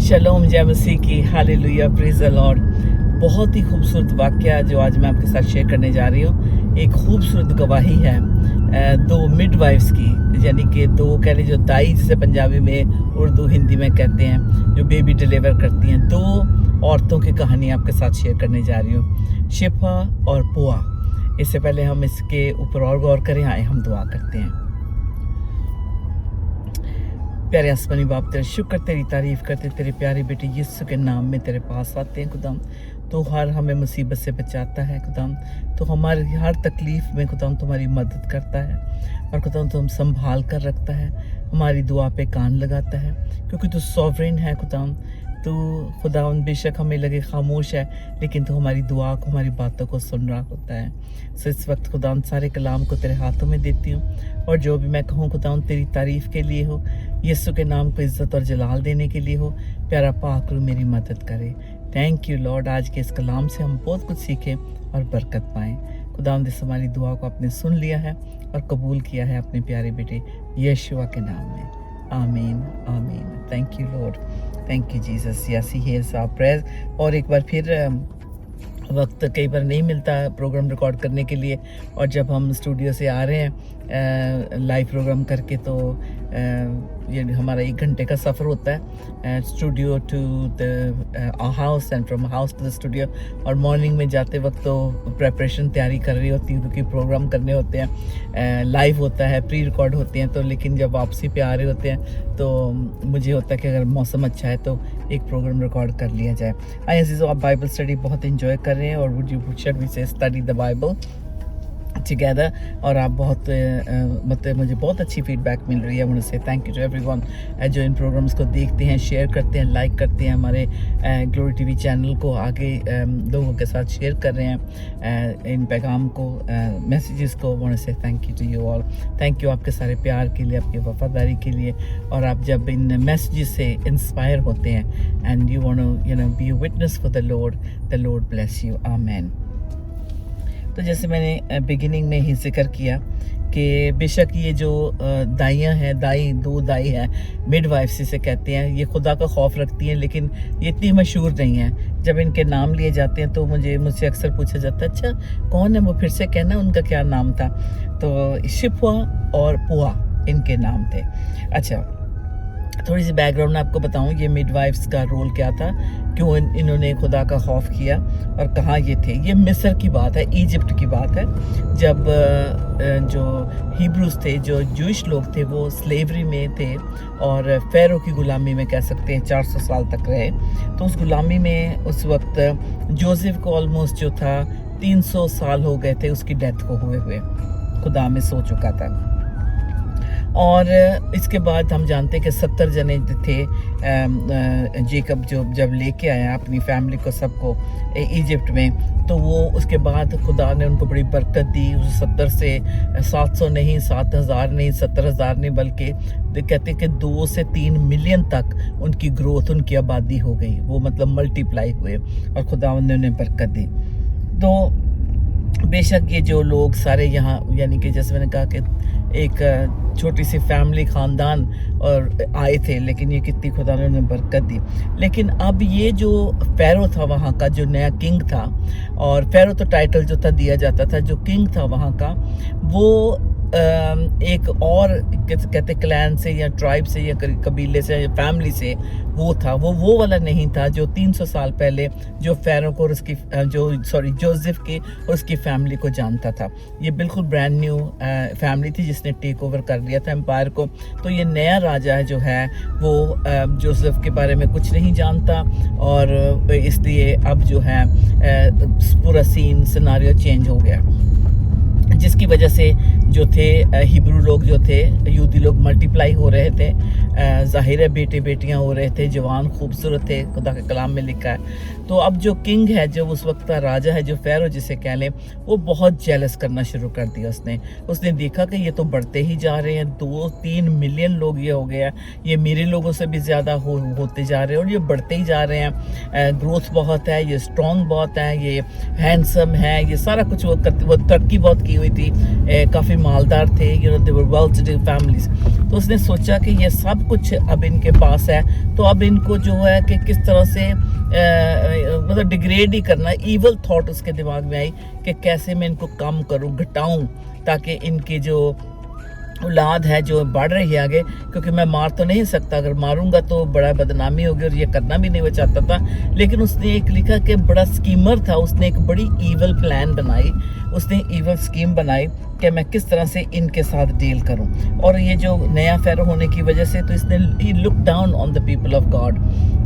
शलोम जय मसीह की, hallelujah, praise the Lord. बहुत ही खूबसूरत वाक़या जो आज मैं आपके साथ शेयर करने जा रही हूँ। एक खूबसूरत गवाही है दो मिडवाइफ्स की, यानी कि दो कह लीजिए जो दाई जिसे पंजाबी में, उर्दू हिंदी में कहते हैं, जो बेबी डिलीवर करती हैं। दो औरतों की कहानी आपके साथ शेयर करने जा रही हूँ, शिफा और पुआ। इससे पहले हम इसके ऊपर और गौर करें, आए हम दुआ करते हैं। प्यारे आसमानी बाप, तेरा शुक्र, तेरी तारीफ़ करते, तेरे प्यारे बेटे यीशु के नाम में तेरे पास आते हैं खुदाम। तो हर हमें मुसीबत से बचाता है खुदाम, तो हमारी हर तकलीफ़ में खुदाम तुम्हारी मदद करता है, और खुदाम तुम संभाल कर रखता है, हमारी दुआ पे कान लगाता है, क्योंकि तू सॉवरेन है खुदाम। तो खुदावन बेशक हमें लगे खामोश है, लेकिन तो हमारी दुआ को, हमारी बातों को सुन रहा होता है। सो इस वक्त खुदावन सारे कलाम को तेरे हाथों में देती हूँ, और जो भी मैं कहूँ खुदावन तेरी तारीफ़ के लिए हो, यीशु के नाम को इज़्ज़त और जलाल देने के लिए हो। प्यारा पाक रूह मेरी मदद करे। थैंक यू लॉर्ड, आज के इस कलाम से हम बहुत कुछ सीखें और बरकत पाएँ। खुदावन इस हमारी दुआ को आपने सुन लिया है और कबूल किया है अपने प्यारे बेटे यीशुआ के नाम में। आमीन आमीन। Thank you lord, thank you Jesus. Yes he hears our prayers. और एक बार फिर वक्त कई बार नहीं मिलता प्रोग्राम रिकॉर्ड करने के लिए, और जब हम स्टूडियो से आ रहे हैं लाइव प्रोग्राम करके, तो ये हमारा 1 घंटे का सफ़र होता है, studio to the house and from house to the studio. और मॉर्निंग में जाते वक्त तो प्रेपरेशन तैयारी कर रही होती हूँ, क्योंकि प्रोग्राम करने होते हैं, लाइव होता है, प्री रिकॉर्ड होते हैं। तो लेकिन जब वापसी पे आ रहे होते हैं तो मुझे होता है कि अगर मौसम अच्छा है तो एक प्रोग्राम रिकॉर्ड कर लिया जाए। आई अजीज़ों, आप बाइबल स्टडी बहुत इंजॉय कर रहे हैं, और वुड यू शुड वी से स्टडी द बाइबल टुगेदर। और आप बहुत मतलब मुझे बहुत अच्छी फीडबैक मिल रही है। मुझे थैंक यू टू एवरीवन जो इन प्रोग्राम्स को देखते हैं, शेयर करते हैं, लाइक करते हैं, हमारे ग्लोरी टीवी चैनल को आगे लोगों के साथ शेयर कर रहे हैं, इन पैगाम को, मैसेजेस को। मुझे से thank you to you all. Thank you आपके सारे प्यार के लिए, आपकी वफादारी के लिए। और आप जब इन मैसेजेस से इंस्पायर होते हैं and you want to be a witness for the lord bless you, amen. तो जैसे मैंने बिगिनिंग में ही जिक्र किया कि बेशक ये जो दाइयाँ हैं, दो दाई हैं, मिडवाइफ्स जिसे कहते हैं, ये खुदा का खौफ रखती हैं, लेकिन ये इतनी मशहूर नहीं हैं। जब इनके नाम लिए जाते हैं तो मुझसे अक्सर पूछा जाता है, अच्छा कौन है वो, फिर से कहना उनका क्या नाम था। तो शिफा और पुआ इनके नाम थे। अच्छा, थोड़ी सी बैकग्राउंड आपको बताऊं, ये मिडवाइफ्स का रोल क्या था, क्यों इन्होंने खुदा का खौफ किया और कहाँ ये थे। ये मिस्र की बात है, इजिप्ट की बात है, जब जो हिब्रूज थे, जो जूइश लोग थे, वो स्लेवरी में थे और फ़ेरो की गुलामी में कह सकते हैं 400 साल तक रहे। तो उस गुलामी में उस वक्त जोसेफ को ऑलमोस्ट जो था 300 साल हो गए थे उसकी डेथ को हुए खुदा में सो चुका था। और इसके बाद हम जानते हैं कि 70 जने थे, जेकब जो जब लेके आया अपनी फैमिली को, सबको इजिप्ट में, तो वो उसके बाद खुदा ने उनको बड़ी बरकत दी। 70 से 700 नहीं, 7000 नहीं, 70,000 नहीं, बल्कि कहते हैं कि 2 से 3 मिलियन तक उनकी ग्रोथ, उनकी आबादी हो गई। वो मतलब मल्टीप्लाई हुए और खुदा ने उन्हें बरकत दी। तो बेशक ये जो लोग सारे यहाँ, यानी कि जैसे मैंने कहा कि एक छोटी सी फैमिली, ख़ानदान और आए थे, लेकिन ये कितनी खुदा ने उन्हें बरकत दी। लेकिन अब ये जो फ़ेरो था वहाँ का, जो नया किंग था, और फ़ेरो तो टाइटल जो था दिया जाता था, जो किंग था वहाँ का, वो एक और कहते क्लैन से या ट्राइब से या कबीले से या फैमिली से वो था। वो वाला नहीं था जो 300 साल पहले जो फ़ेरो को और उसकी जोसेफ के और उसकी फैमिली को जानता था। ये बिल्कुल ब्रांड न्यू फैमिली थी जिसने टेक ओवर कर लिया था एम्पायर को। तो ये नया राजा जो है वो जोसेफ के बारे में कुछ नहीं जानता, और इसलिए अब जो है पूरा सिनारियो चेंज हो गया, जिसकी वजह से जो थे हिब्रू लोग जो थे, यहूदी लोग मल्टीप्लाई हो रहे थे, ज़ाहिर है बेटे बेटियां हो रहे थे, जवान खूबसूरत थे, खुदा के कलाम में लिखा है। तो अब जो किंग है, जो उस वक्त का राजा है, जो फ़ेरो जिसे कह लें, वो बहुत जेलस करना शुरू कर दिया। उसने देखा कि ये तो बढ़ते ही जा रहे हैं, 2-3 मिलियन लोग ये हो गया, ये मेरे लोगों से भी ज़्यादा होते जा रहे हैं, और ये बढ़ते ही जा रहे हैं। ग्रोथ बहुत है, ये स्ट्रॉन्ग बहुत है, ये हैंडसम है, ये सारा कुछ वो तरक्की बहुत की हुई थी, काफ़ी मालदार थे, they were well to do families. तो उसने सोचा कि ये सब कुछ अब इनके पास है, तो अब इनको जो है कि किस तरह से मतलब डिग्रेड ही करना, ईवल थॉट उसके दिमाग में आई कि कैसे मैं इनको कम करूं, घटाऊं, ताकि इनकी जो औलाद है जो बढ़ रही है आगे, क्योंकि मैं मार तो नहीं सकता, अगर मारूंगा तो बड़ा बदनामी होगी और ये करना भी नहीं वो चाहता था। लेकिन उसने एक लिखा कि बड़ा स्कीमर था, उसने एक बड़ी ईवल प्लान बनाई, उसने ईवल स्कीम बनाई कि मैं किस तरह से इनके साथ डील करूं। और ये जो नया फेरो होने की वजह से तो इसने ही look down on the people of God.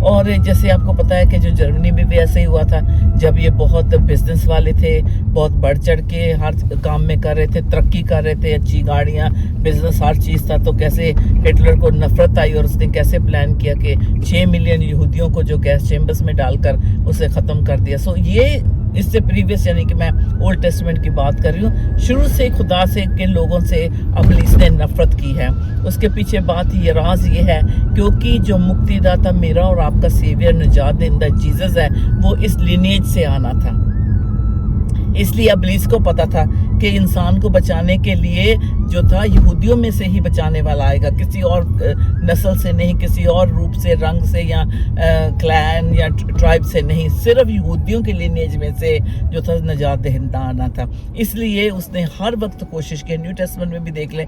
और जैसे आपको पता है कि जो जर्मनी में भी ऐसे ही हुआ था, जब ये बहुत बिजनेस वाले थे, बहुत बढ़ चढ़ के हर काम में कर रहे थे, तरक्की कर रहे थे, अच्छी गाड़ियाँ, बिजनेस, हर चीज़ था, तो कैसे हिटलर को नफरत आई और उसने कैसे प्लान किया कि 6 मिलियन यहूदियों को जो गैस चेम्बर्स में डालकर उसे ख़त्म कर दिया। सो ये इससे प्रीवियस, यानी कि मैं ओल्ड टेस्टमेंट की बात कर रही हूँ, शुरू से खुदा से के लोगों से इब्लीस ने नफरत की है। उसके पीछे बात ये राज ये है, क्योंकि जो मुक्तिदाता मेरा और आपका सेवियर निजात देंदा जीसस है, वो इस लिनेज से आना था। इसलिए इब्लीस को पता था कि इंसान को बचाने के लिए जो था यहूदियों में से ही बचाने वाला आएगा, किसी और नस्ल से नहीं, किसी और रूप से, रंग से या क्लैन या ट्राइब से नहीं, सिर्फ यहूदियों के लिनेज में से जो था निजात दहिंदा आना था। इसलिए उसने हर वक्त कोशिश की। न्यू टेस्टमेंट में भी देख लें,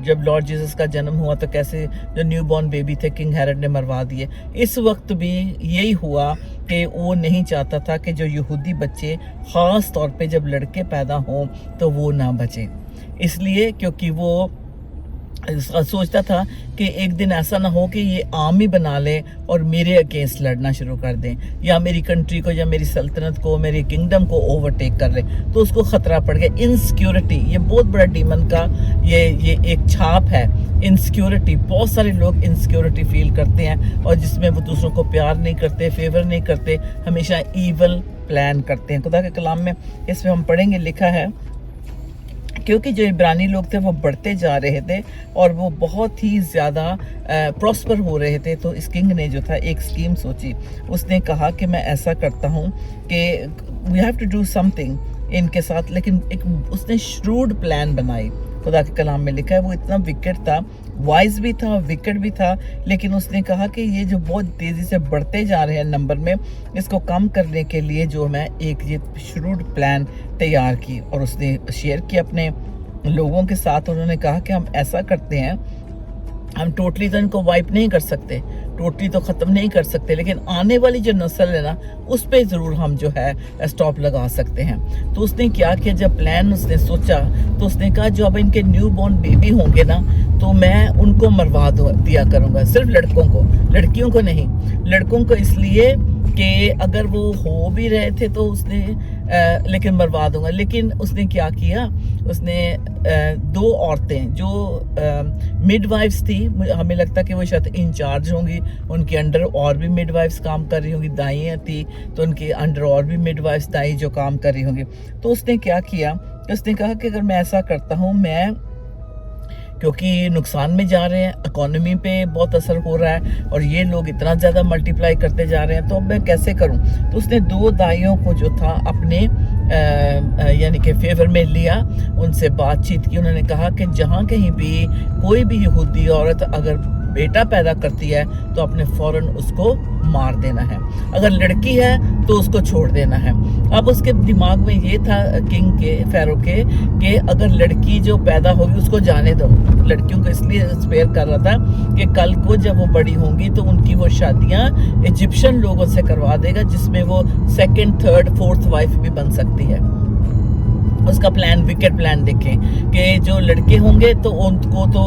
जब लॉर्ड जीसस का जन्म हुआ तो कैसे जो न्यू बॉर्न बेबी थे किंग हेरोड ने मरवा दिए। इस वक्त भी यही हुआ कि वो नहीं चाहता था कि जो यहूदी बच्चे, ख़ास तौर पे जब लड़के पैदा हों, तो वो ना बचे, इसलिए क्योंकि वो सोचता था कि एक दिन ऐसा ना हो कि ये आर्मी बना ले और मेरे अगेंस्ट लड़ना शुरू कर दें, या मेरी कंट्री को या मेरी सल्तनत को, मेरी किंगडम को ओवरटेक कर ले, तो उसको ख़तरा पड़ गया। इनसिक्योरिटी, ये बहुत बड़ा डीमन का ये एक छाप है। इनसिक्योरिटी, बहुत सारे लोग इनसिक्योरिटी फील करते हैं, और जिसमें वो दूसरों को प्यार नहीं करते, फेवर नहीं करते, हमेशा ईवल प्लान करते हैं। खुदा के कलाम में इसमें हम पढ़ेंगे, लिखा है, क्योंकि जो इब्रानी लोग थे वो बढ़ते जा रहे थे और वो बहुत ही ज़्यादा प्रॉस्पर हो रहे थे, तो इस किंग ने जो था एक स्कीम सोची। उसने कहा कि मैं ऐसा करता हूँ कि we have to do something इनके साथ, लेकिन एक उसने श्रूड प्लान बनाई। खुदा के कलाम में लिखा है वो इतना विकेट था, वाइज भी था, विकेट भी था, लेकिन उसने कहा कि ये जो बहुत तेज़ी से बढ़ते जा रहे हैं नंबर में, इसको कम करने के लिए जो मैं एक ये श्रूड प्लान तैयार की और उसने शेयर किया अपने लोगों के साथ। उन्होंने कहा कि हम ऐसा करते हैं, हम टोटली तो इनको वाइप नहीं कर सकते, टोटली तो ख़त्म नहीं कर सकते, लेकिन आने वाली जो नस्ल है ना, उस पर ज़रूर हम जो है स्टॉप लगा सकते हैं। तो उसने क्या किया, जब प्लान उसने सोचा तो उसने कहा जो अब इनके न्यू बॉर्न बेबी होंगे ना, तो मैं उनको मरवा दिया करूँगा, सिर्फ लड़कों को, लड़कियों को नहीं। लड़कों को इसलिए कि अगर वो हो भी रहे थे तो उसने लेकिन मरवा दूंगा। लेकिन उसने क्या किया, उसने 2 औरतें जो मिडवाइफ्स थी, हमें लगता कि वो शायद इंचार्ज होंगी, उनके अंडर और भी मिडवाइफ्स काम कर रही होंगी, दाइयाँ थी तो उनके अंडर और भी मिडवाइफ्स, दाई जो काम कर रही होंगी। तो उसने क्या किया, उसने कहा कि अगर मैं ऐसा करता हूँ, मैं क्योंकि नुकसान में जा रहे हैं, इकोनॉमी पे बहुत असर हो रहा है और ये लोग इतना ज़्यादा मल्टीप्लाई करते जा रहे हैं, तो अब मैं कैसे करूं। तो उसने 2 दाइयों को जो था अपने यानी कि फेवर में लिया, उनसे बातचीत की। उन्होंने कहा कि जहाँ कहीं भी कोई भी यहूदी औरत अगर बेटा पैदा करती है तो अपने फ़ौरन उसको मार देना है, अगर लड़की है तो उसको छोड़ देना है। अब उसके दिमाग में ये था किंग के, फेरो के, कि अगर लड़की जो पैदा होगी उसको जाने दो। लड़कियों को इसलिए स्पेयर कर रहा था कि कल को जब वो बड़ी होंगी तो उनकी वो शादियां इजिप्शियन लोगों से करवा देगा, जिसमें वो 2nd, 3rd, 4th वाइफ भी बन सकती है। उसका प्लान, विकेट प्लान देखें कि जो लड़के होंगे तो उनको तो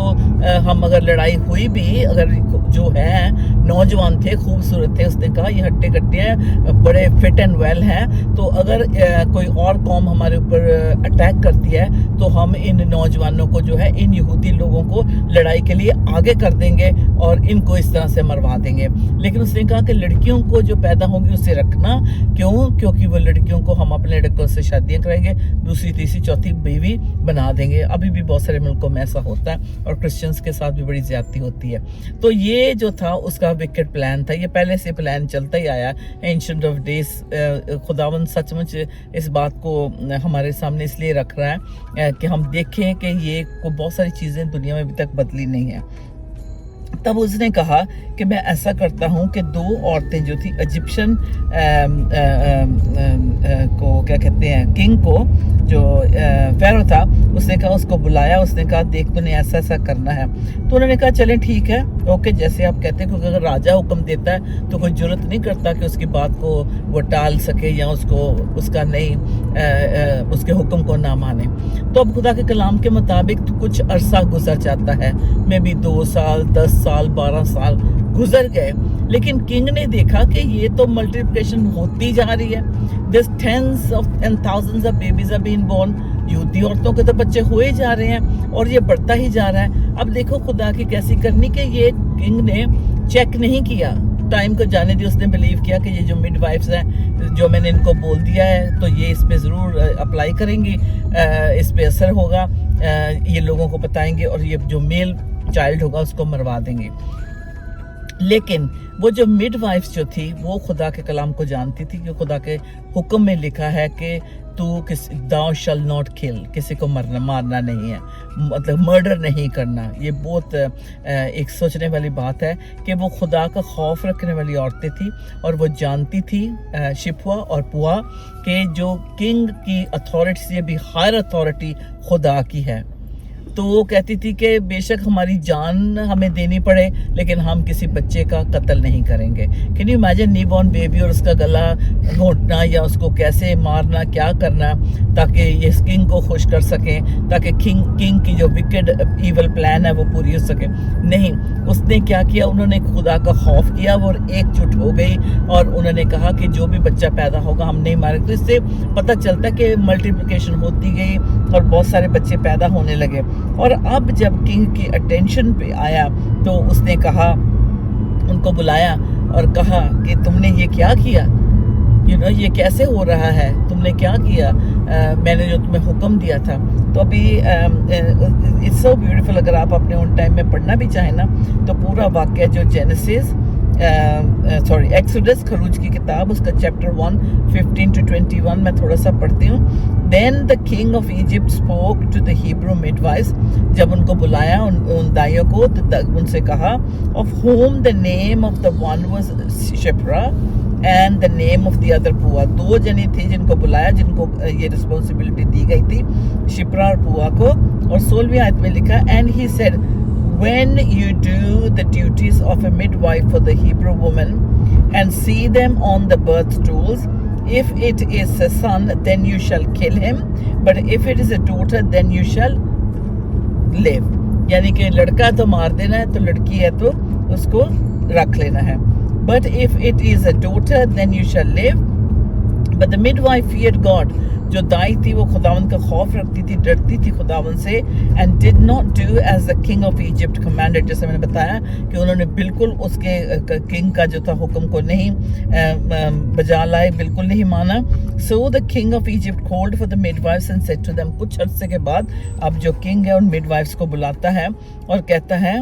हम अगर लड़ाई हुई भी, अगर जो है नौजवान थे, खूबसूरत थे, उसने कहा ये हट्टे कट्टे हैं, बड़े फिट एंड वेल हैं, तो अगर कोई और कौम हमारे ऊपर अटैक करती है तो हम इन नौजवानों को जो है, इन यहूदी लोगों को लड़ाई के लिए आगे कर देंगे और इनको इस तरह से मरवा देंगे। लेकिन उसने कहा कि लड़कियों को जो पैदा होंगी उसे रखना, क्यों? क्योंकि वो लड़कियों को हम अपने लड़कों से शादियां कराएंगे, दूसरी तीसरी चौथी बीवी बना देंगे। अभी भी बहुत सारे मुल्कों में ऐसा होता है और क्रिश्चियंस के साथ भी बड़ी ज्यादती होती है। तो ये जो था उसका विकेट प्लान था, ये पहले से प्लान चलता ही आया एंशिएंट ऑफ डेज। खुदावंद सचमुच इस बात को हमारे सामने इसलिए रख रहा है कि हम देखें कि ये को बहुत सारी चीज़ें दुनिया में अभी तक बदली नहीं है। तब उसने कहा कि मैं ऐसा करता हूँ कि 2 औरतें जो थी इजिप्शियन को क्या कहते हैं, किंग को, जो फेरो था, उसने कहा, उसको बुलाया, उसने कहा देख तूने ऐसा ऐसा करना है। तो उन्होंने कहा चलें ठीक है, ओके, जैसे आप कहते हैं, क्योंकि अगर राजा हुक्म देता है तो कोई जरूरत नहीं करता कि उसकी बात को वो टाल सके या उसको उसका नहीं उसके हुक्म को ना माने। तो अब खुदा के कलाम के मुताबिक तो कुछ अरसा गुजर जाता है, मे भी 2 साल, 10 साल, 12 साल गुजर गए, लेकिन किंग ने देखा कि ये तो मल्टीप्लिकेशन होती जा रही है। There's tens of and thousands of babies are being born। युवती औरतों के तो बच्चे हुए जा रहे हैं और ये बढ़ता ही जा रहा है। अब देखो खुदा की कैसी करनी कि ये किंग ने चेक नहीं किया, टाइम को जाने दिया। उसने बिलीव किया कि ये जो मिडवाइफ्स हैं, जो मैंने इनको बोल दिया है, तो ये इस पे ज़रूर अप्लाई करेंगी, इस पे असर होगा, ये लोगों को बताएंगे और ये जो मेल चाइल्ड होगा उसको मरवा देंगे। लेकिन वो जो मिडवाइफ्स जो थी वो खुदा के कलाम को जानती थी कि खुदा के हुक्म में लिखा है कि तू thou shall not kill, किसी को मारना नहीं है, मतलब मर्डर नहीं करना। ये बहुत एक सोचने वाली बात है कि वो खुदा का खौफ रखने वाली औरतें थी और वो जानती थी शिप्वा और पुआ कि जो किंग की अथॉरिटी से भी हायर अथॉरिटी खुदा की है। तो वो कहती थी कि बेशक हमारी जान हमें देनी पड़े लेकिन हम किसी बच्चे का कत्ल नहीं करेंगे। Can you imagine new born baby और उसका गला घोंटना या उसको कैसे मारना, क्या करना ताकि ये किंग को खुश कर सकें, ताकि किंग की जो विकेड ईवल प्लान है वो पूरी हो सके। नहीं, उसने क्या किया, उन्होंने खुदा का खौफ किया, वो एकजुट हो गई और उन्होंने कहा कि जो भी बच्चा पैदा होगा हम नहीं मारेंगे। तो इससे पता चलता है कि मल्टीप्लिकेशन होती गई और बहुत सारे बच्चे पैदा होने लगे। और अब जब किंग की अटेंशन पे आया तो उसने कहा, उनको बुलाया और कहा कि तुमने ये क्या किया, ये कैसे हो रहा है, तुमने क्या किया, मैंने जो तुम्हें हुक्म दिया था। तो अभी इट्स सो ब्यूटीफुल, अगर आप अपने उन टाइम में पढ़ना भी चाहें ना तो पूरा वाक्य जो जेनेसिस एक्सोडस, खरूज की किताब, उसका चैप्टर 1 15 to 21 मैं थोड़ा सा पढ़ती हूँ। Then the king of Egypt spoke to the Hebrew midwives, जब उनको बुलाया उन दाइयों को तो उनसे कहा, of whom the name of the one was Shipra and the name of the other Pua। 2 जनी थी जिनको बुलाया, जिनको ये रिस्पॉन्सिबिलिटी दी गई थी, शिप्रा और पुआ को। और 16वीं आयत में लिखा, and he said, when you do the duties of a midwife for the Hebrew woman and see them on the birth stools, if it is a son then you shall kill him, but if it is a daughter then you shall live। यानी कि लड़का तो मार देना है, तो लड़की है तो उसको रख लेना है। but if it is a daughter then you shall live। but the midwife feared God, जो दाई थी वो खुदावंद का खौफ रखती थी, डरती थी खुदावंद से, and did not do as the king of Egypt commanded। जैसे मैंने बताया कि उन्होंने बिल्कुल उसके किंग का जो था हुक्म को नहीं बजा लाए, बिल्कुल नहीं माना। so the king of Egypt called for the midwives and said to them। कुछ अरसे के बाद अब जो किंग है उन मिडवाइफ्स को बुलाता है और कहता है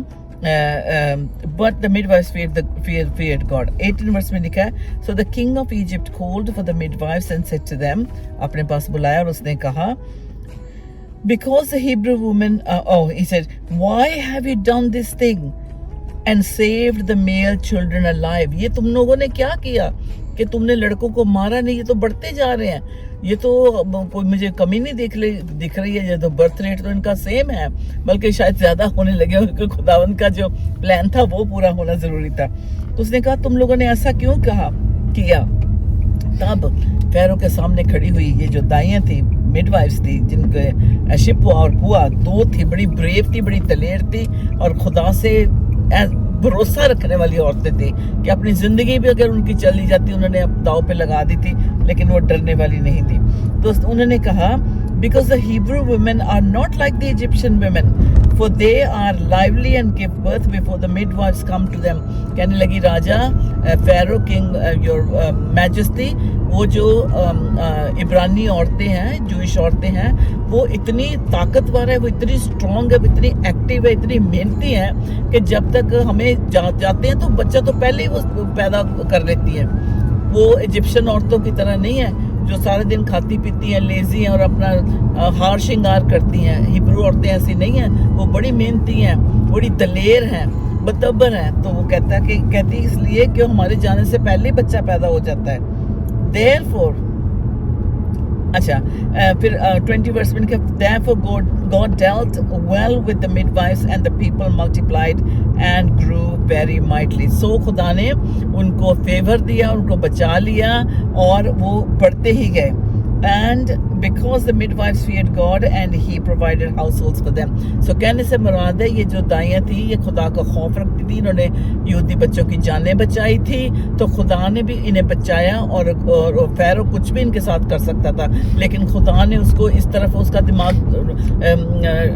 but the midwives feared God। 18 वर्ष में लिखा है, so the king of Egypt called for the midwives and said to them, अपने पास बुलाया और उसने कहा, because the Hebrew woman he said, why have you done this thing and saved the male children alive। ये तुम लोगों ने क्या किया कि तुमने लड़कों को मारा नहीं, ये तो बढ़ते जा रहे हैं, ये तो कोई मुझे कमी नहीं दिख रही है, ये तो बर्थ रेट तो इनका सेम है, बल्कि शायद ज्यादा होने लगे, क्योंकि खुदावंद का जो प्लान था वो पूरा होना जरूरी था। तो उसने कहा तुम लोगों ने ऐसा क्यों किया। तब फैरो के सामने खड़ी हुई ये जो दाइयां थी, मिडवाइफ्स थी, जिनके शिप्वा और पुआ 2 थी, बड़ी ब्रेव थी, बड़ी दलेर थी और खुदा से भरोसा रखने वाली औरतें थी कि अपनी जिंदगी भी अगर उनकी चली जाती उन्होंने दाव पे लगा दी थी, लेकिन वो डरने वाली नहीं थी। तो उन्होंने कहा because the Hebrew women are not like the Egyptian women, for they are lively and give birth before the midwives come to them. कहने लगी राजा Pharaoh king your majesty, वो जो इब्रानी औरतें हैं, जूइश औरतें हैं, वो इतनी ताकतवर है, वो इतनी स्ट्रॉन्ग है, वो इतनी एक्टिव है, इतनी मेहनती है कि जब तक हमें जाते हैं तो बच्चा तो पहले ही वो पैदा कर लेती है। वो इजिप्शियन औरतों की तरह नहीं है जो सारे दिन खाती पीती हैं, लेजी हैं और अपना हार श्रृंगार करती हैं। हिब्रू औरतें ऐसी नहीं हैं, वो बड़ी मेहनती हैं, बड़ी दलेर हैं, बतबर हैं। तो वो कहती इसलिए कि हमारे जाने से पहले ही बच्चा पैदा हो जाता है। Therefore, अच्छा फिर 20 वर्स में लिखा, Therefore God dealt well with the midwives and the people multiplied and grew very mightily. So खुदा ने उनको फेवर दिया, उनको बचा लिया और वो बढ़ते ही गए। And because the midwives feared God and he provided households for them. So कहने से मुराद है ये जो दाइयाँ थी ये खुदा का खौफ रखती थी, इन्होंने यहूदी बच्चों की जानें बचाई थी, तो खुदा ने भी इन्हें बचाया। और फ़ैरो कुछ भी इनके साथ कर सकता था, लेकिन खुदा ने उसको इस तरफ उसका दिमाग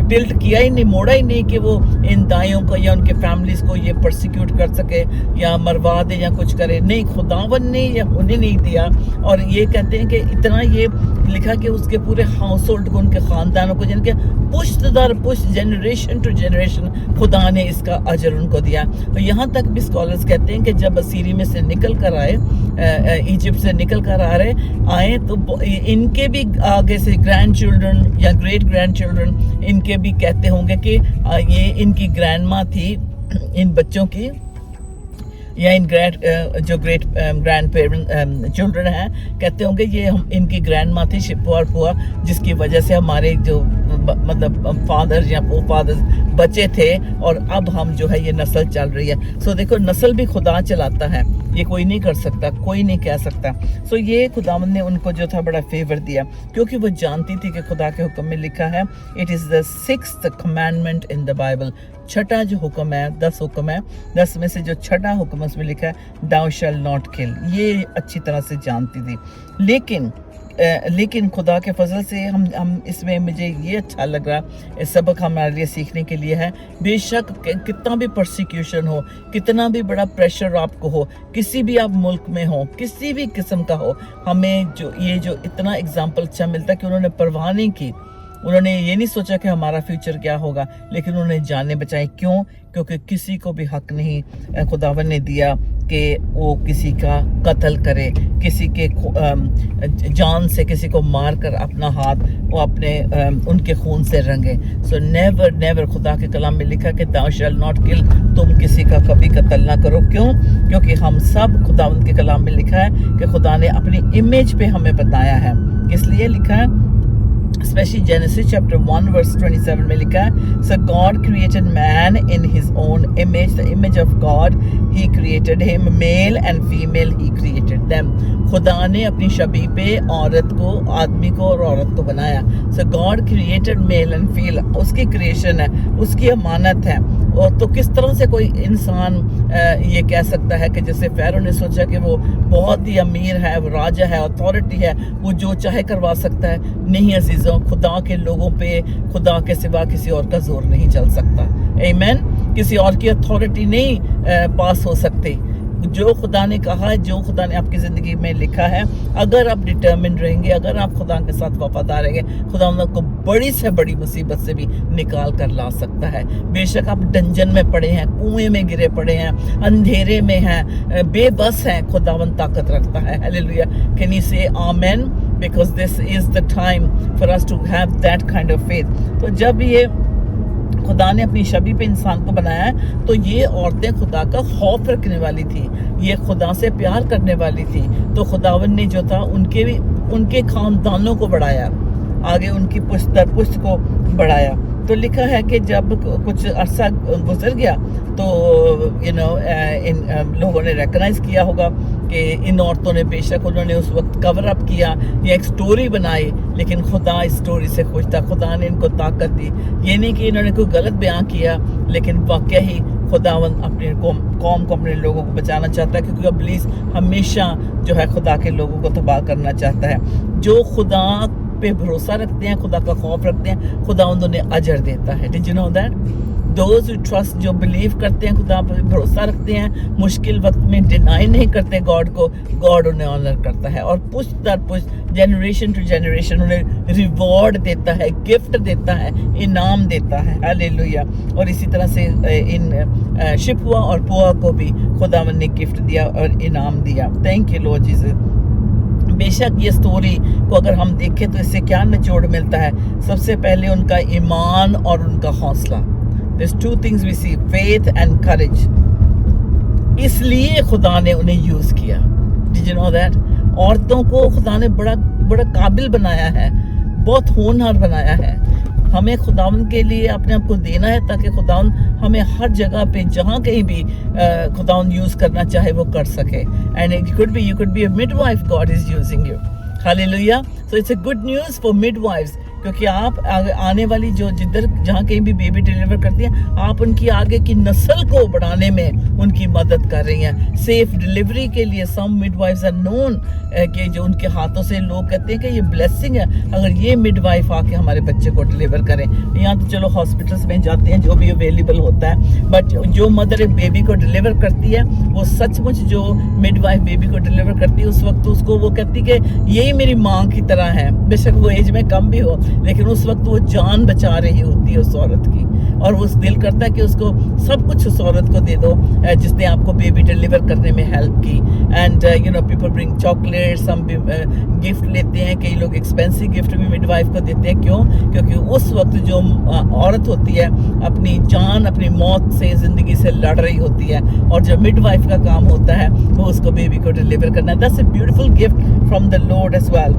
टिल्ट किया ही नहीं, मोड़ा ही नहीं कि वो इन दाइयों को या उनके फैमिलीज़ को ये परसिक्यूट कर सके या मरवा दे या कुछ करे। नहीं, खुदावन ने ये होने नहीं दिया। और ये कहते हैं कि इतना ये लिखा कि उसके पूरे हाउस होल्ड को, उनके ख़ानदानों को, जिनके पुश्त दर पुश्त, जनरेशन टू जनरेशन खुदा ने इसका अजर उनको दिया। तो यहाँ तक भी स्कॉलर्स कहते हैं कि जब असीरी में से निकल कर आए, इजिप्ट से निकल कर आए तो इनके भी आगे से ग्रैंड चिल्ड्रन या ग्रेट ग्रैंड चिल्ड्रन इनके भी कहते होंगे कि ये इनकी ग्रैंड माँ थी इन बच्चों की, या इन जो ग्रेट ग्रैंड पेरेंट चिल्ड्रन हैं, कहते होंगे ये हम इनकी ग्रैंड माँ थी शिप्पो और पुआ, जिसकी वजह से हमारे जो मतलब फादर या फादर्स बचे थे और अब हम जो है ये नस्ल चल रही है। सो देखो, नस्ल भी खुदा चलाता है, ये कोई नहीं कर सकता, कोई नहीं कह सकता। सो ये खुदावंद ने उनको जो था बड़ा फेवर दिया, क्योंकि वो जानती थी कि खुदा के हुक्म में लिखा है, it is the 6th commandment in the Bible. छठा जो हुक्म है, 10 हुक्म है, 10 में से जो छठा हुक्म उसमें लिखा है दाउ शैल नॉट किल। ये अच्छी तरह से जानती थी। लेकिन खुदा के फजल से हम इसमें मुझे ये अच्छा लग रहा सबक हमारे लिए सीखने के लिए है। बेशक कितना भी परसिक्यूशन हो, कितना भी बड़ा प्रेशर आपको हो, किसी भी आप मुल्क में हो, किसी भी किस्म का हो, हमें जो इतना एग्जाम्पल अच्छा मिलता है कि उन्होंने परवाह नहीं की। उन्होंने ये नहीं सोचा कि हमारा फ्यूचर क्या होगा, लेकिन उन्होंने जाने बचाई। क्यों? क्योंकि किसी को भी हक नहीं खुदावन ने दिया कि वो किसी का कत्ल करे, किसी के जान से किसी को मार कर अपना हाथ वो अपने उनके खून से रंगे। सो नेवर खुदा के कलाम में लिखा कि thou shall not kill, तुम किसी का कभी कत्ल ना करो। क्यों? क्योंकि हम सब खुदावंद के कलाम में लिखा है कि खुदा ने अपनी इमेज पे हमें बताया है। इसलिए लिखा है, especially Genesis chapter 1 verse 27 में लिखा है, so God created man in his own image, the image of God he created him, male and female he created them। खुदा ने अपनी शबीह पे औरत को, आदमी को और औरत को बनाया। so God created male and female, उसकी क्रिएशन है, उसकी अमानत है। और तो किस तरह से कोई इंसान ये कह सकता है कि जैसे फ़ैरो ने सोचा कि वो बहुत ही अमीर है, वो राजा है, अथॉरिटी है, वो जो चाहे करवा सकता है। नहीं अजीज़ों, खुदा के लोगों पे खुदा के सिवा किसी और का जोर नहीं चल सकता। आमीन। किसी और की अथॉरिटी नहीं पास हो सकती। जो खुदा ने कहा है, जो खुदा ने आपकी ज़िंदगी में लिखा है, अगर आप डिटर्मिन रहेंगे, अगर आप खुदा के साथ वफादार रहेंगे, खुदा आपको बड़ी से बड़ी मुसीबत से भी निकाल कर ला सकता है। बेशक आप डंजन में पड़े हैं, कुएं में गिरे पड़े हैं, अंधेरे में हैं, बेबस हैं, खुदावन ताकत रखता है। Hallelujah. Can you say amen? Because this is the time for us to have that kind of faith. तो जब ये खुदा ने अपनी शबीह पे इंसान को बनाया है, तो ये औरतें खुदा का खौफ रखने वाली थी, ये खुदा से प्यार करने वाली थी। तो खुदावन ने जो था उनके खानदानों को बढ़ाया, आगे उनकी पुश्त दर पुश्त को बढ़ाया। तो लिखा है कि जब कुछ अरसा गुजर गया तो इन लोगों ने रिकग्नाइज किया होगा कि इन औरतों ने, बेशक उन्होंने उस वक्त कवर अप किया या एक स्टोरी बनाई, लेकिन खुदा इस स्टोरी से खुश था। खुदा ने इनको ताकत दी। ये नहीं कि इन्होंने कोई गलत बयान किया, लेकिन वाकई ही खुदावंद अपने कौम को, अपने लोगों को बचाना चाहता है, क्योंकि इब्लीस हमेशा जो है खुदा के लोगों को तबाह करना चाहता है। जो खुदा पे भरोसा रखते हैं, खुदा का खौफ रखते हैं, खुदा उन्हें अजर देता है। Did you know that? Those who trust, जो बिलीव करते हैं, खुदा पर भरोसा रखते हैं, मुश्किल वक्त में डिनाई नहीं करते गॉड को, गॉड उन्हें ऑनर करता है और पुश दर पुश, जनरेशन टू जनरेशन उन्हें रिवॉर्ड देता है, गिफ्ट देता है, इनाम देता है। हालेलुया। और इसी तरह से इन शिपुआ और पुआ को भी खुदावन ने गिफ्ट दिया और इनाम दिया। Thank you Lord Jesus. बेशक ये स्टोरी को अगर हम देखें तो इससे क्या निचोड़ मिलता है? सबसे पहले उनका ईमान और उनका हौसला। There's two things we see, faith and courage. इसलिए खुदा ने उन्हें यूज किया। Did you know that? औरतों को खुदा ने बड़ा बड़ा काबिल बनाया है, बहुत होनहार बनाया है। हमें खुदावन के लिए अपने आप को देना है ताकि खुदावन हमें हर जगह पे जहाँ कहीं भी खुदावन यूज करना चाहे वो कर सके। And you could be a midwife, God is using you. Hallelujah. So it's a good news for midwives, क्योंकि आप आने वाली जो जिधर जहाँ कहीं भी बेबी डिलीवर करती हैं, आप उनकी आगे की नस्ल को बढ़ाने में उनकी मदद कर रही हैं। सेफ डिलीवरी के लिए सम मिडवाइफ्स आर नोन, कि जो उनके हाथों से लोग कहते हैं कि ये ब्लेसिंग है अगर ये मिडवाइफ आके हमारे बच्चे को डिलीवर करें। यहाँ तो चलो हॉस्पिटल्स में जाते हैं जो भी अवेलेबल होता है, बट जो मदर एक बेबी को डिलीवर करती है वो सचमुच जो मिडवाइफ बेबी को डिलीवर करती है उस वक्त उसको वो कहती है कि यही मेरी माँ की तरह है। बेशक वो एज में कम भी हो, लेकिन उस वक्त वो जान बचा रही होती है उस औरत की, और उस दिल करता है कि उसको सब कुछ उस औरत को दे दो जिसने आपको बेबी डिलीवर करने में हेल्प की। And you know people bring chocolate, some gift लेते हैं, कई लोग एक्सपेंसिव गिफ्ट भी मिडवाइफ को देते हैं। क्यों? क्योंकि उस वक्त जो औरत होती है अपनी जान, अपनी मौत से, जिंदगी से लड़ रही होती है, और जो मिडवाइफ का काम होता है वो उसको बेबी को डिलीवर करना है। That's a beautiful gift from the lord as well.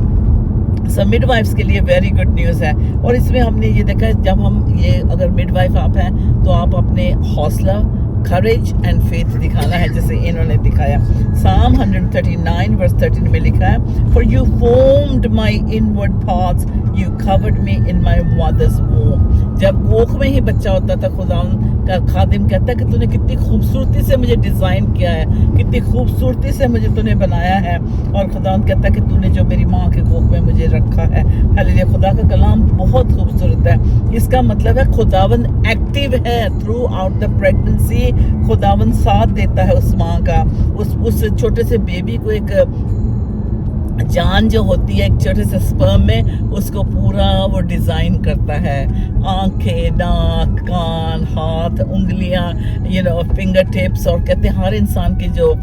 सब मिडवाइफ्स के लिए वेरी गुड न्यूज़ है। और इसमें हमने ये देखा है, जब हम ये अगर मिडवाइफ आप हैं तो आप अपने हौसला, करेज एंड फेथ दिखाना है, जैसे इन्होंने दिखाया। Psalm 139 verse 13 में लिखा है, For you formed my inward parts, you covered me in my mother's womb. जब कोख में ही बच्चा होता था, खुदा का खादिम कहता है कि तूने कितनी खूबसूरती से मुझे डिज़ाइन किया है, कितनी खूबसूरती से मुझे तूने बनाया है। और खुदा कहता है कि तूने जो मेरी माँ के कोख में मुझे रखा है। हालेलुया। खुदा का कलाम बहुत खूबसूरत है। इसका मतलब है खुदावन एक्टिव है थ्रू आउट द प्रेगनेंसी। खुदावन साथ देता है उस माँ का, उस छोटे से बेबी को एक जान जो होती है एक छोटे से स्पर्म में, उसको पूरा वो डिज़ाइन करता है। आंखें, नाक, कान, हाथ, उंगलियां, यू नो फिंगर टिप्स, और कहते हैं हर इंसान की जो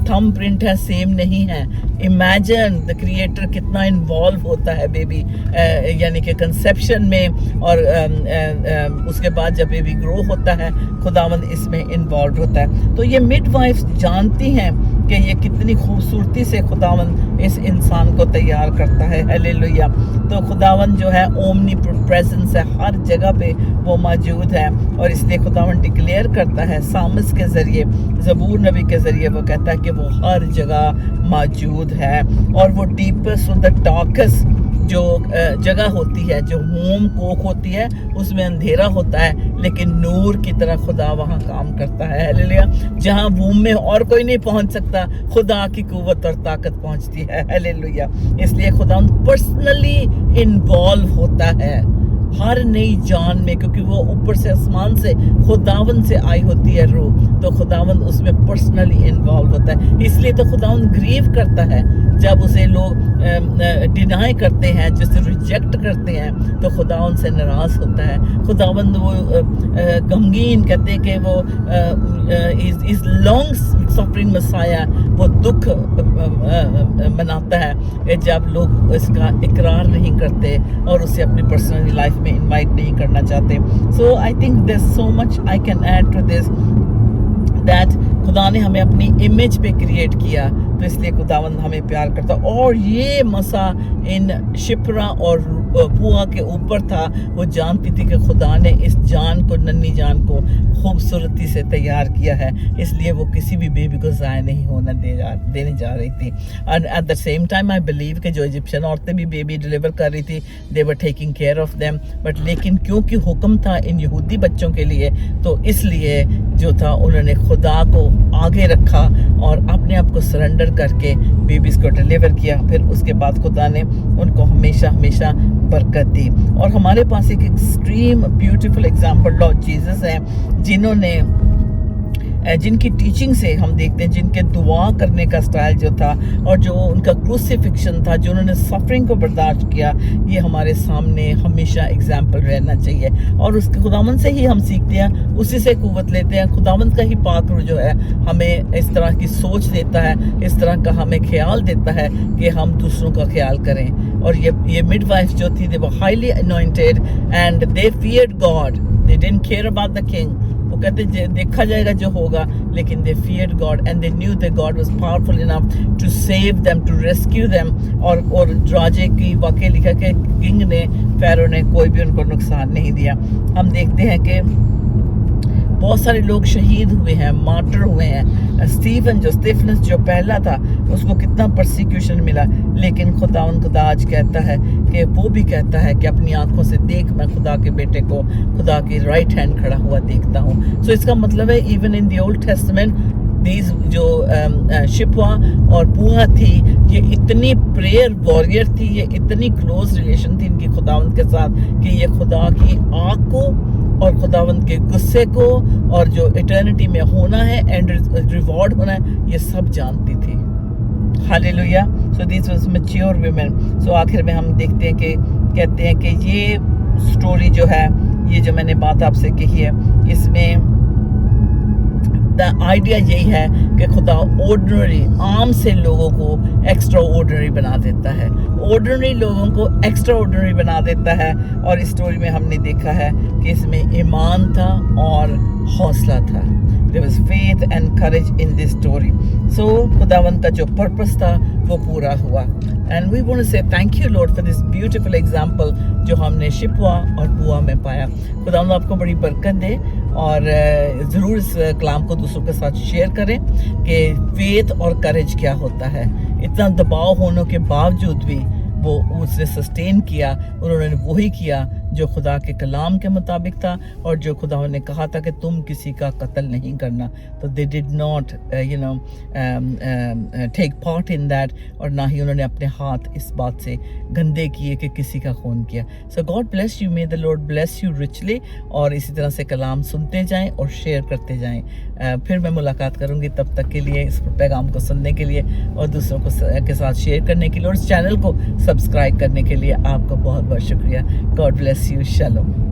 थंब प्रिंट है सेम नहीं है। इमेजिन द क्रिएटर कितना इन्वॉल्व होता है बेबी यानी कि कंसेप्शन में, और उसके बाद जब बेबी ग्रो होता है खुदावंद इसमें इन्वॉल्व होता है। तो ये मिडवाइफ्स जानती हैं कि ये कितनी खूबसूरती से खुदावंद इस इंसान को तैयार करता है। हालेलुया। तो खुदावंद जो है ओमनी प्रेजेंस है, हर जगह पे वो मौजूद है, और इसलिए खुदावंद डिक्लेयर करता है सामस के ज़रिए, ज़बूर नबी के ज़रिए वो कहता है कि वो हर जगह मौजूद है। और वो डीपेस्ट और द डार्केस्ट जो जगह होती है, जो होम कोख होती है, उसमें अंधेरा होता है, लेकिन नूर की तरह खुदा वहाँ काम करता है। हालेलुया। जहाँ वूम में और कोई नहीं पहुँच सकता, खुदा की कुव्वत और ताकत पहुँचती है। हालेलुया। इसलिए खुदा पर्सनली इन्वॉल्व होता है हर नई जान में, क्योंकि वो ऊपर से आसमान से खुदावंद से आई होती है रूह, तो खुदावंद उसमें पर्सनली इन्वॉल्व होता है। इसलिए तो खुदावंद ग्रीव करता है जब उसे लोग डिनाई करते हैं, जिसे रिजेक्ट करते हैं, तो खुदावंद से नाराज़ होता है। खुदावंद वो गमगीन कहते हैं कि वो इस लॉन्ग सफरिंग मसाया, वो दुख मनाता है जब लोग इसका इकरार नहीं करते और उसे अपनी पर्सनल लाइफ में इनवाइट नहीं करना चाहते। So I think there so much I can add to this, that खुदा ने हमें अपनी इमेज पे क्रिएट किया, तो इसलिए खुदावंद हमें प्यार करता। और ये मसा इन शिप्रा और पुआ के ऊपर था। वो जानती थी कि खुदा ने इस जान को, नन्ही जान को खूबसूरती से तैयार किया है, इसलिए वो किसी भी बेबी को ज़ाया नहीं होना देने जा रही थी। And at the same time I believe कि जो इजिप्शियन औरतें भी बेबी डिलीवर कर रही थी, they were taking care of them, but लेकिन क्योंकि हुक्म था इन यहूदी बच्चों के लिए, तो इसलिए जो था उन्होंने खुदा को आगे रखा और अपने आप को सरेंडर शेयर करके बेबीज़ को डिलीवर किया। फिर उसके बाद खुदा ने उनको हमेशा हमेशा बरकत दी। और हमारे पास एक extreme beautiful example Lord Jesus हैं, जिन्होंने जिनकी टीचिंग से हम देखते हैं, जिनके दुआ करने का स्टाइल जो था और जो उनका क्रूसिफिक्शन था, जो उन्होंने सफरिंग को बर्दाश्त किया, ये हमारे सामने हमेशा एग्जाम्पल रहना चाहिए। और उसके खुदावंद से ही हम सीखते हैं, उसी से कुव्वत लेते हैं। खुदावंद का ही पाक रूह जो है हमें इस तरह की सोच देता है, इस तरह का हमें ख्याल देता है कि हम दूसरों का ख्याल करें। और ये मिडवाइफ जो थी, they were highly anointed and they feared God, they didn't care about the king. वो कहते देखा जाएगा जो होगा, लेकिन they feared God and they knew that God was powerful enough to save them, to rescue them. और राजे की वाकई लिखा कि किंग ने, फ़ारो ने कोई भी उनको नुकसान नहीं दिया। हम देखते हैं कि बहुत सारे लोग शहीद हुए हैं, मार्टर हुए हैं। स्टीफनस जो पहला था, उसको कितना परसिक्यूशन मिला, लेकिन खुदा आज कहता है कि वो भी कहता है कि अपनी आंखों से देख, मैं खुदा के बेटे को खुदा की राइट हैंड खड़ा हुआ देखता हूँ। सो इसका मतलब है even in the old testament these जो शिप्वा और पुआ थी, ये इतनी प्रेयर वॉरियर थी, ये इतनी क्लोज रिलेशन थी इनकी खुदावंद के साथ कि ये खुदा की आँख को और खुदावंद के गुस्से को और जो इटर्निटी में होना है एंड रिवॉर्ड होना है, ये सब जानती थी। Hallelujah. So this was mature women. So आखिर में हम देखते हैं कि कहते हैं कि ये स्टोरी जो है, ये जो मैंने बात आपसे कही है, इसमें आइडिया यही है कि खुदा ऑर्डिनरी आम से लोगों को एक्स्ट्रा ऑर्डिनरी बना देता है, ऑर्डिनरी लोगों को एक्स्ट्रा ऑर्डिनरी बना देता है। और इस स्टोरी में हमने देखा है कि इसमें ईमान था और हौसला था। There was faith and courage in this story. So खुदावंद का जो पर्पस था वो पूरा हुआ। And we want to say thank you Lord for this beautiful example जो हमने शिप्वा और पुआ में पाया। खुदावंद आपको बड़ी बरकत दे और ज़रूर इस कलाम को दूसरों के साथ शेयर करें कि फेथ और करेज क्या होता है। इतना दबाव होने के बावजूद भी वो उसने सस्टेन किया, उन्होंने वही किया जो खुदा के कलाम के मुताबिक था और जो खुदा ने कहा था कि तुम किसी का कत्ल नहीं करना। तो they did not take part in that, और ना ही उन्होंने अपने हाथ इस बात से गंदे किए कि किसी का खून किया। So God bless you, may the lord bless you richly. और इसी तरह से कलाम सुनते जाएं और शेयर करते जाएं। फिर मैं मुलाकात करूंगी, तब तक के लिए इस पैगाम को सुनने के लिए और दूसरों को के साथ शेयर करने के लिए और इस चैनल को सब्सक्राइब करने के लिए आपका बहुत बहुत शुक्रिया। God bless you. शालोम।